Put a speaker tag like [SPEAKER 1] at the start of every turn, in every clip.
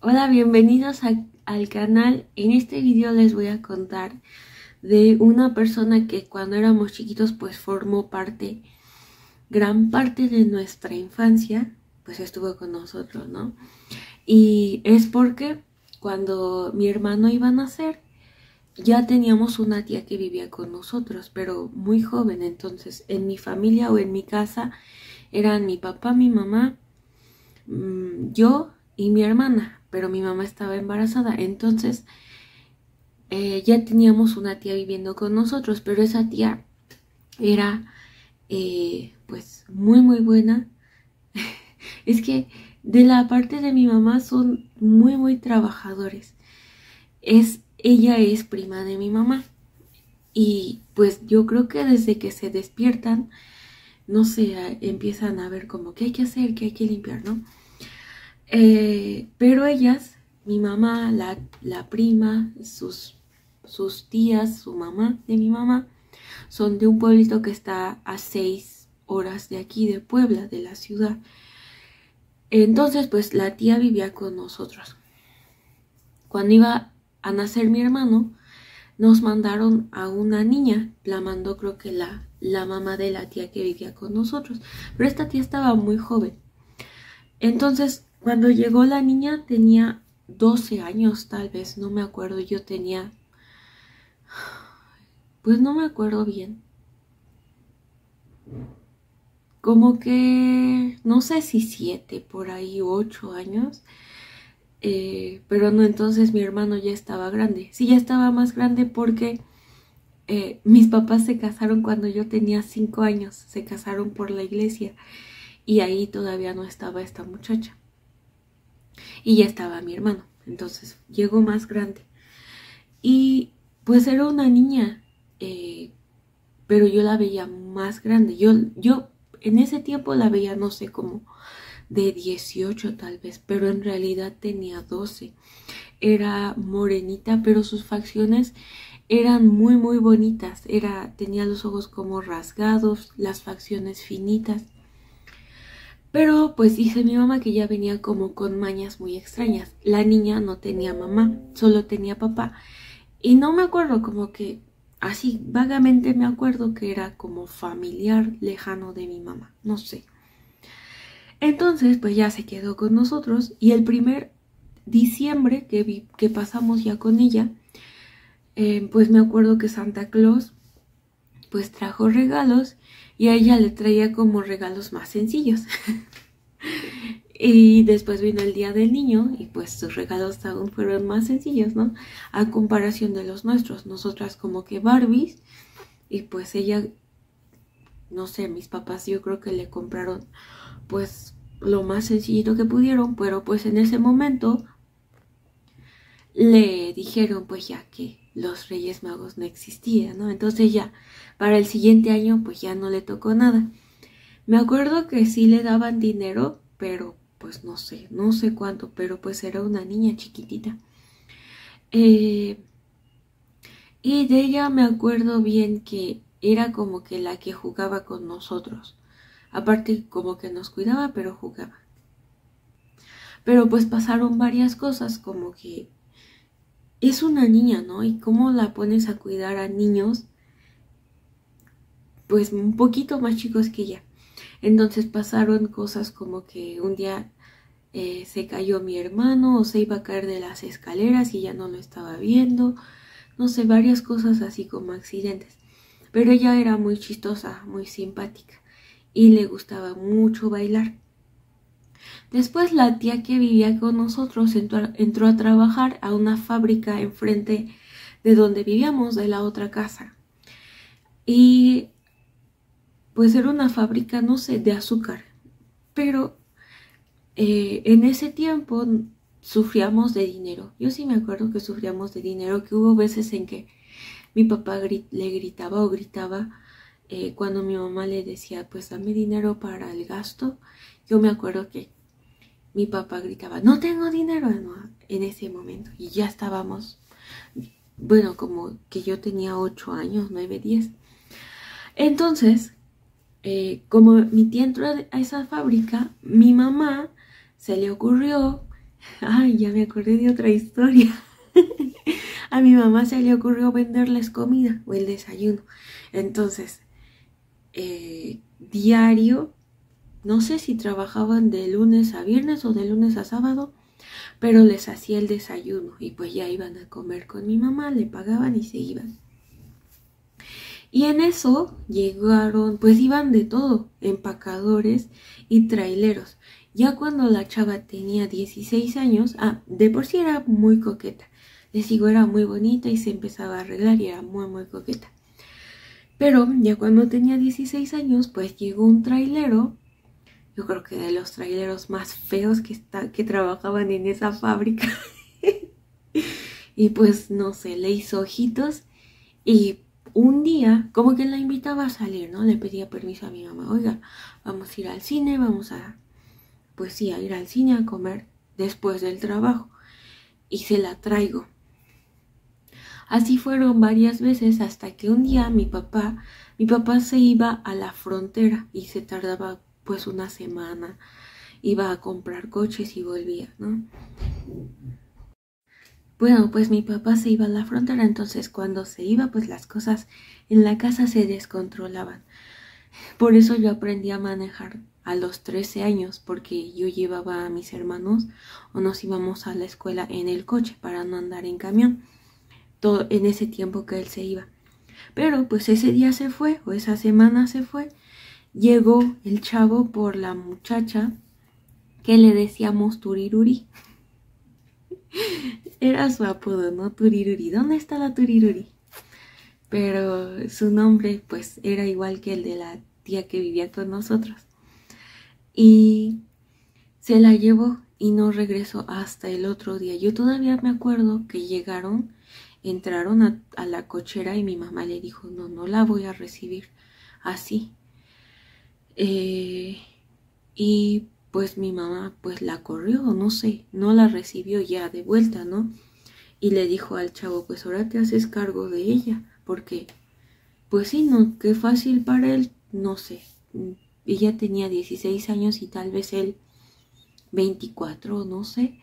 [SPEAKER 1] Hola, bienvenidos al canal. En este video les voy a contar de una persona que cuando éramos chiquitos pues formó gran parte de nuestra infancia, pues estuvo con nosotros, ¿no? Y es porque cuando mi hermano iba a nacer, ya teníamos una tía que vivía con nosotros, pero muy joven. Entonces en mi familia o en mi casa eran mi papá, mi mamá, yo y mi hermana, pero mi mamá estaba embarazada. Entonces ya teníamos una tía viviendo con nosotros, pero esa tía era pues muy buena. Es que de la parte de mi mamá son muy trabajadores. Ella es prima de mi mamá y pues yo creo que desde que se despiertan, no sé, empiezan a ver como qué hay que hacer, qué hay que limpiar, ¿no? Pero ellas, mi mamá, la prima, sus tías, su mamá de mi mamá, son de un pueblito que está a 6 horas de aquí, de Puebla, de la ciudad. Entonces, pues la tía vivía con nosotros. Cuando iba a nacer mi hermano, nos mandaron a una niña, la mandó creo que la mamá de la tía que vivía con nosotros, pero esta tía estaba muy joven. Entonces, cuando llegó la niña tenía 12 años tal vez, no me acuerdo, yo tenía, pues no me acuerdo bien. Como que, no sé si 7, por ahí 8 años. Pero no, entonces mi hermano ya estaba grande. Sí, ya estaba más grande porque mis papás se casaron cuando yo tenía 5 años. Se casaron por la iglesia y ahí todavía no estaba esta muchacha. Y ya estaba mi hermano. Entonces llegó más grande. Y pues era una niña, pero yo la veía más grande. Yo en ese tiempo la veía, no sé, como de 18 tal vez, pero en realidad tenía 12. Era morenita, pero sus facciones eran muy bonitas. Tenía los ojos como rasgados, las facciones finitas. Pero pues dice mi mamá que ya venía como con mañas muy extrañas. La niña no tenía mamá, solo tenía papá. Y no me acuerdo, como que así vagamente me acuerdo que era como familiar lejano de mi mamá, no sé. Entonces pues ya se quedó con nosotros y el primer diciembre que pasamos ya con ella, pues me acuerdo que Santa Claus pues trajo regalos y a ella le traía como regalos más sencillos. Y después vino el Día del Niño y pues sus regalos aún fueron más sencillos, ¿no? A comparación de los nuestros. Nosotras como que Barbies y pues ella, no sé, mis papás yo creo que le compraron pues lo más sencillito que pudieron, pero pues en ese momento le dijeron pues ya que los Reyes Magos no existían, ¿no? Entonces ya para el siguiente año pues ya no le tocó nada. Me acuerdo que sí le daban dinero, pero pues no sé cuánto, pero pues era una niña chiquitita. Y de ella me acuerdo bien que era como que la que jugaba con nosotros. Aparte como que nos cuidaba, pero jugaba. Pero pues pasaron varias cosas, como que es una niña, ¿no? Y cómo la pones a cuidar a niños, pues un poquito más chicos que ella. Entonces pasaron cosas como que un día se cayó mi hermano o se iba a caer de las escaleras y ya no lo estaba viendo. No sé, varias cosas así como accidentes. Pero ella era muy chistosa, muy simpática y le gustaba mucho bailar. Después la tía que vivía con nosotros entró a trabajar a una fábrica enfrente de donde vivíamos, de la otra casa. Y pues era una fábrica, no sé, de azúcar. Pero en ese tiempo sufríamos de dinero. Yo sí me acuerdo que sufríamos de dinero, que hubo veces en que mi papá le gritaba o gritaba cuando mi mamá le decía, pues dame dinero para el gasto. Yo me acuerdo que mi papá gritaba, no tengo dinero, no, en ese momento. Y ya estábamos, bueno, como que yo tenía 8 años, 9, 10. Entonces, como mi tía entró a esa fábrica, mi mamá se le ocurrió Ay, ya me acordé de otra historia. A mi mamá se le ocurrió venderles comida o el desayuno. Entonces, diario, no sé si trabajaban de lunes a viernes o de lunes a sábado, pero les hacía el desayuno y pues ya iban a comer con mi mamá, le pagaban y se iban. Y en eso llegaron, pues iban de todo, empacadores y traileros. Ya cuando la chava tenía 16 años, de por sí era muy coqueta. Les digo, era muy bonita y se empezaba a arreglar y era muy, muy coqueta. Pero ya cuando tenía 16 años, pues llegó un trailero, yo creo que de los traileros más feos que trabajaban en esa fábrica. Y pues no sé, le hizo ojitos y un día como que la invitaba a salir, ¿no? Le pedía permiso a mi mamá, oiga, vamos a ir al cine, vamos a, pues sí, a ir al cine a comer después del trabajo y se la traigo. Así fueron varias veces hasta que un día mi papá se iba a la frontera y se tardaba pues una semana, iba a comprar coches y volvía, ¿no? Bueno, pues mi papá se iba a la frontera, entonces cuando se iba, pues las cosas en la casa se descontrolaban. Por eso yo aprendí a manejar a los 13 años, porque yo llevaba a mis hermanos o nos íbamos a la escuela en el coche para no andar en camión, todo en ese tiempo que él se iba. Pero pues ese día se fue, o esa semana se fue, llegó el chavo por la muchacha que le decíamos Turiruri. Era su apodo, ¿no? Turiruri. ¿Dónde está la Turiruri? Pero su nombre pues era igual que el de la tía que vivía con nosotros. Y se la llevó y no regresó hasta el otro día. Yo todavía me acuerdo que entraron a la cochera y mi mamá le dijo, no, no la voy a recibir así. Y pues mi mamá pues la corrió, no sé, no la recibió ya de vuelta, ¿no? Y le dijo al chavo, pues ahora te haces cargo de ella, porque pues sí, no, qué fácil para él, no sé. Ella tenía 16 años y tal vez él 24, no sé.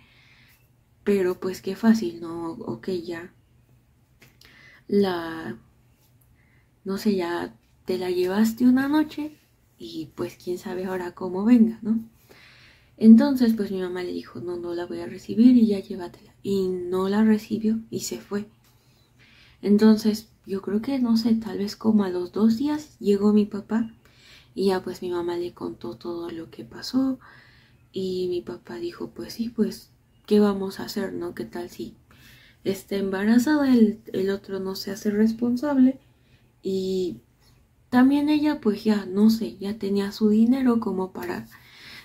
[SPEAKER 1] Pero pues qué fácil, ¿no? Ok, ya la, no sé, ya te la llevaste una noche y pues quién sabe ahora cómo venga, ¿no? Entonces pues mi mamá le dijo, no, no la voy a recibir y ya llévatela. Y no la recibió y se fue. Entonces yo creo que, no sé, tal vez como a los 2 días llegó mi papá y ya pues mi mamá le contó todo lo que pasó y mi papá dijo, pues sí, pues, ¿qué vamos a hacer, no? ¿Qué tal si está embarazada, el otro no se hace responsable y también ella pues ya, no sé, ya tenía su dinero como para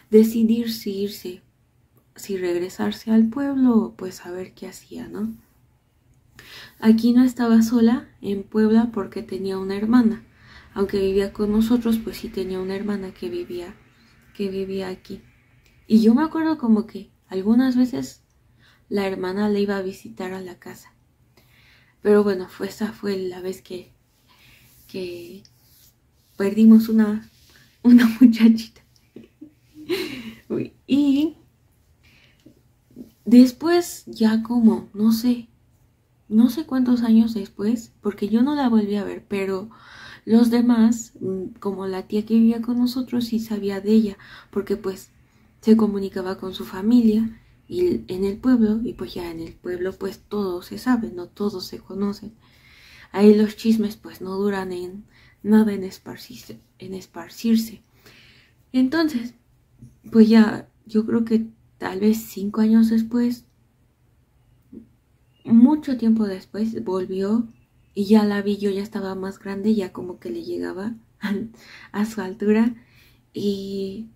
[SPEAKER 1] decidir si irse, si regresarse al pueblo o pues a ver qué hacía, ¿no? Aquí no estaba sola en Puebla porque tenía una hermana, aunque vivía con nosotros, pues sí tenía una hermana que vivía aquí. Y yo me acuerdo como que algunas veces la hermana le iba a visitar a la casa. Pero bueno, esa fue la vez que perdimos una muchachita. Y después, ya como, no sé cuántos años después, porque yo no la volví a ver, pero los demás, como la tía que vivía con nosotros, sí sabía de ella, porque pues se comunicaba con su familia y en el pueblo, y pues ya en el pueblo pues todo se sabe, no todos se conocen. Ahí los chismes pues no duran en nada en esparcirse. Entonces, pues ya, yo creo que tal vez 5 años después, mucho tiempo después, volvió y ya la vi, yo ya estaba más grande, ya como que le llegaba a su altura y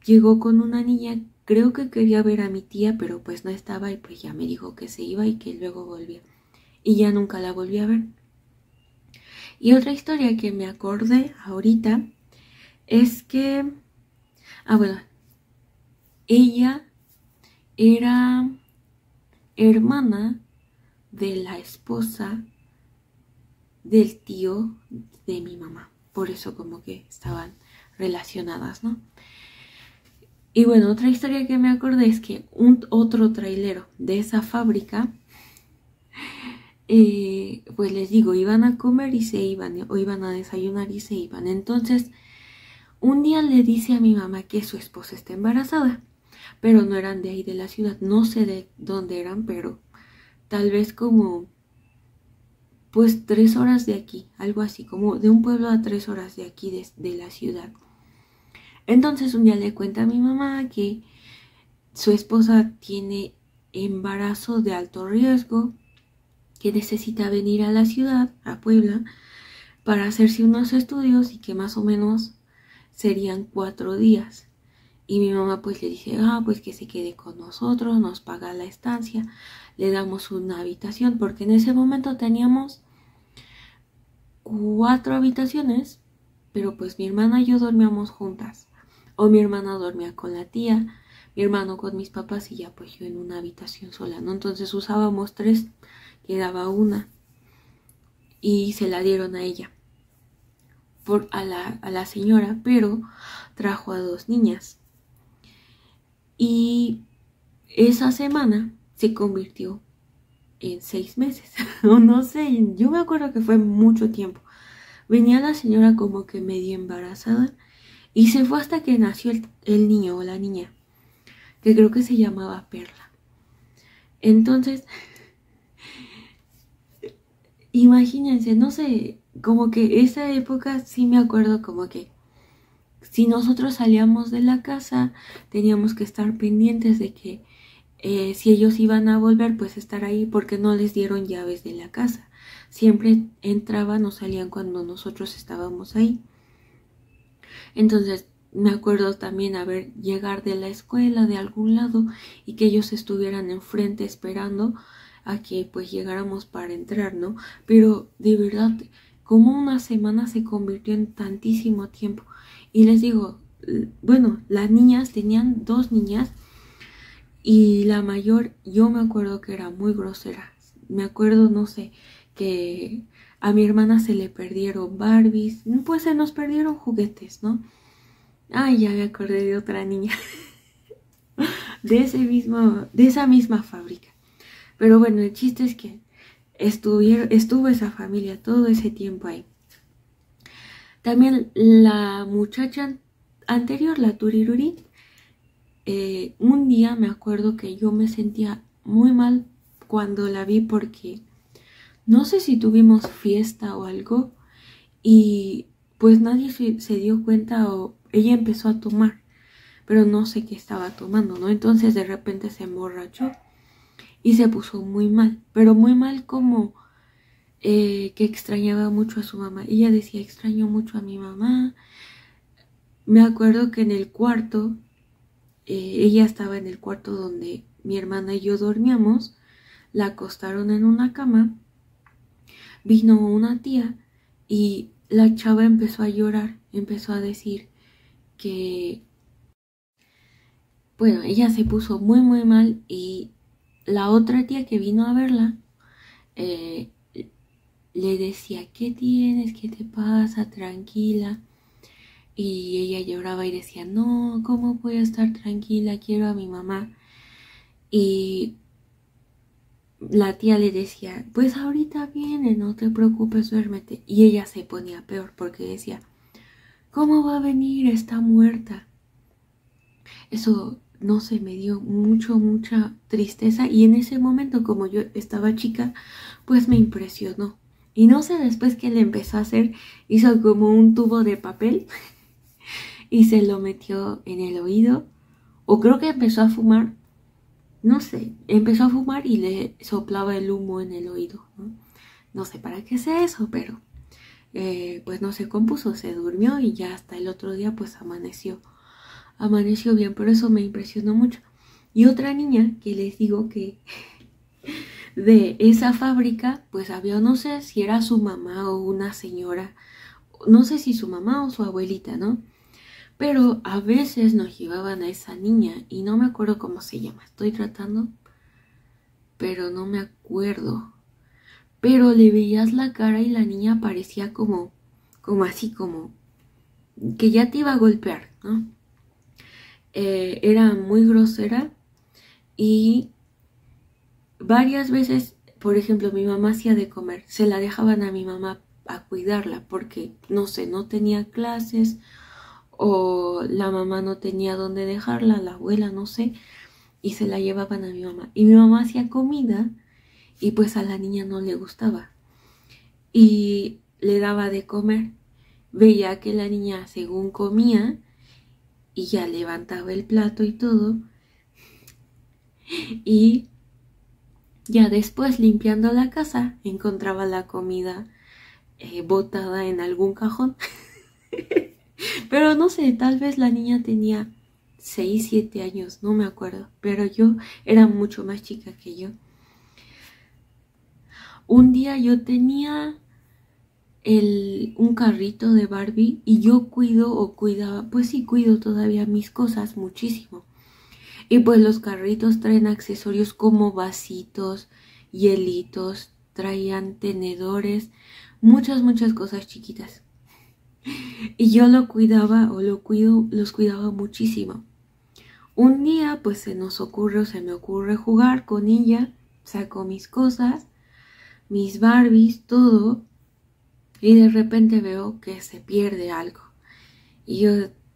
[SPEAKER 1] llegó con una niña, creo que quería ver a mi tía, pero pues no estaba y pues ya me dijo que se iba y que luego volvía. Y ya nunca la volví a ver. Y otra historia que me acordé ahorita es que, bueno, ella era hermana de la esposa del tío de mi mamá. Por eso como que estaban relacionadas, ¿no? Y bueno, otra historia que me acordé es que otro trailero de esa fábrica, pues les digo, iban a comer y se iban, o iban a desayunar y se iban. Entonces, un día le dice a mi mamá que su esposa está embarazada, pero no eran de ahí de la ciudad, no sé de dónde eran, pero tal vez como, pues 3 horas de aquí, algo así, como de un pueblo a 3 horas de aquí de la ciudad. Entonces un día le cuenta a mi mamá que su esposa tiene embarazo de alto riesgo, que necesita venir a la ciudad, a Puebla, para hacerse unos estudios y que más o menos serían 4 días. Y mi mamá pues le dice, pues que se quede con nosotros, nos paga la estancia, le damos una habitación, porque en ese momento teníamos 4 habitaciones, pero pues mi hermana y yo dormíamos juntas. O mi hermana dormía con la tía, mi hermano con mis papás y ya pues yo en una habitación sola, ¿no? Entonces usábamos 3, quedaba una y se la dieron a ella, a la señora, pero trajo a 2 niñas. Y esa semana se convirtió en 6 meses, o no sé, yo me acuerdo que fue mucho tiempo. Venía la señora como que medio embarazada y se fue hasta que nació el niño o la niña, que creo que se llamaba Perla. Entonces, imagínense, no sé, como que esa época sí me acuerdo como que si nosotros salíamos de la casa teníamos que estar pendientes de que si ellos iban a volver, pues estar ahí porque no les dieron llaves de la casa. Siempre entraban o salían cuando nosotros estábamos ahí. Entonces me acuerdo también llegar de la escuela de algún lado y que ellos estuvieran enfrente esperando a que pues llegáramos para entrar, ¿no? Pero de verdad, como una semana se convirtió en tantísimo tiempo. Y les digo, bueno, las niñas tenían 2 niñas y la mayor, yo me acuerdo que era muy grosera. Me acuerdo, no sé, que a mi hermana se le perdieron Barbies, pues se nos perdieron juguetes, ¿no? Ay, ya me acordé de otra niña de esa misma fábrica. Pero bueno, el chiste es que estuvo esa familia todo ese tiempo ahí. También la muchacha anterior, la Turiruri, un día me acuerdo que yo me sentía muy mal cuando la vi porque no sé si tuvimos fiesta o algo y pues nadie se dio cuenta o ella empezó a tomar, pero no sé qué estaba tomando, ¿no? Entonces de repente se emborrachó y se puso muy mal, pero muy mal como que extrañaba mucho a su mamá. Ella decía, extraño mucho a mi mamá. Me acuerdo que en el cuarto, ella estaba en el cuarto donde mi hermana y yo dormíamos, la acostaron en una cama, vino una tía y la chava empezó a llorar, empezó a decir que, bueno, ella se puso muy muy mal y la otra tía que vino a verla eh, le decía, ¿qué tienes? ¿Qué te pasa? Tranquila. Y ella lloraba y decía, no, ¿cómo voy a estar tranquila? Quiero a mi mamá. Y la tía le decía, pues ahorita viene, no te preocupes, duérmete. Y ella se ponía peor porque decía, ¿cómo va a venir? Está muerta. Eso, no sé, me dio mucha tristeza. Y en ese momento, como yo estaba chica, pues me impresionó. Y no sé después qué le empezó a hacer, hizo como un tubo de papel y se lo metió en el oído. O creo que empezó a fumar, no sé, empezó a fumar y le soplaba el humo en el oído, ¿no? No sé para qué sea eso, pero pues no se compuso, se durmió y ya hasta el otro día pues amaneció bien, pero eso me impresionó mucho. Y otra niña que les digo que de esa fábrica pues había, no sé si era su mamá o una señora, no sé si su mamá o su abuelita, ¿no? Pero a veces nos llevaban a esa niña y no me acuerdo cómo se llama, estoy tratando, pero no me acuerdo. Pero le veías la cara y la niña parecía como así, como que ya te iba a golpear, ¿no? era muy grosera y varias veces, por ejemplo, mi mamá hacía de comer, se la dejaban a mi mamá a cuidarla porque, no sé, no tenía clases o la mamá no tenía dónde dejarla, la abuela, no sé, y se la llevaban a mi mamá. Y mi mamá hacía comida y pues a la niña no le gustaba y le daba de comer. Veía que la niña según comía y ya levantaba el plato y todo y ya después limpiando la casa encontraba la comida botada en algún cajón. Pero no sé, tal vez la niña tenía 6 7 años, no me acuerdo, pero yo era mucho más chica que yo. Un día yo tenía un carrito de Barbie y yo cuido o cuidaba, pues sí cuido todavía mis cosas muchísimo. Y pues los carritos traen accesorios como vasitos, hielitos, traían tenedores, muchas cosas chiquitas. Y yo lo cuidaba o lo cuido, los cuidaba muchísimo. Un día pues se nos ocurre o se me ocurre jugar con ella, saco mis cosas, mis Barbies, todo, y de repente veo que se pierde algo. Y yo,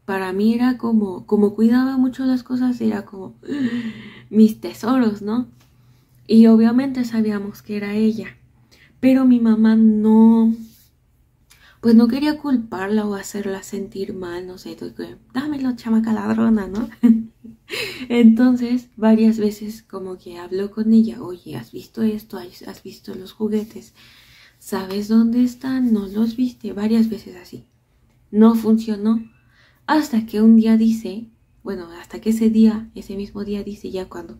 [SPEAKER 1] para mí era como cuidaba mucho las cosas, era como mis tesoros, ¿no? Y obviamente sabíamos que era ella, pero mi mamá no, pues no quería culparla o hacerla sentir mal, no sé, dámelo, chamaca ladrona, ¿no? Entonces, varias veces como que habló con ella, oye, ¿has visto esto? ¿Has visto los juguetes? ¿Sabes dónde están? ¿No los viste? Varias veces así. No funcionó. Hasta que un día dice, bueno, hasta que ese mismo día dice, ya cuando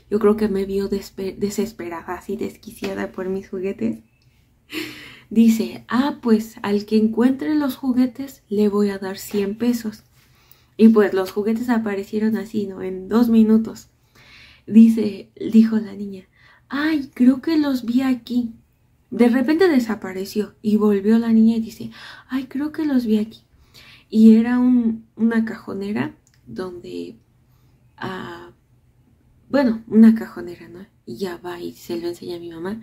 [SPEAKER 1] yo creo que me vio desesperada, así desquiciada por mis juguetes, dice, pues al que encuentre los juguetes le voy a dar 100 pesos. Y pues los juguetes aparecieron así, ¿no? En 2 minutos. Dijo la niña, ay, creo que los vi aquí. De repente desapareció y volvió la niña y dice, ay, creo que los vi aquí. Y era una cajonera donde, bueno, una cajonera, ¿no? Y ya va y se lo enseña a mi mamá.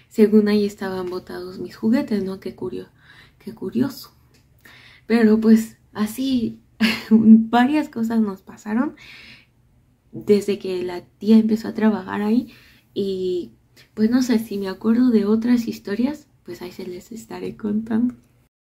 [SPEAKER 1] Según ahí estaban botados mis juguetes, ¿no? Qué curioso. Pero pues así varias cosas nos pasaron desde que la tía empezó a trabajar ahí y pues no sé si me acuerdo de otras historias, pues ahí se les estaré contando.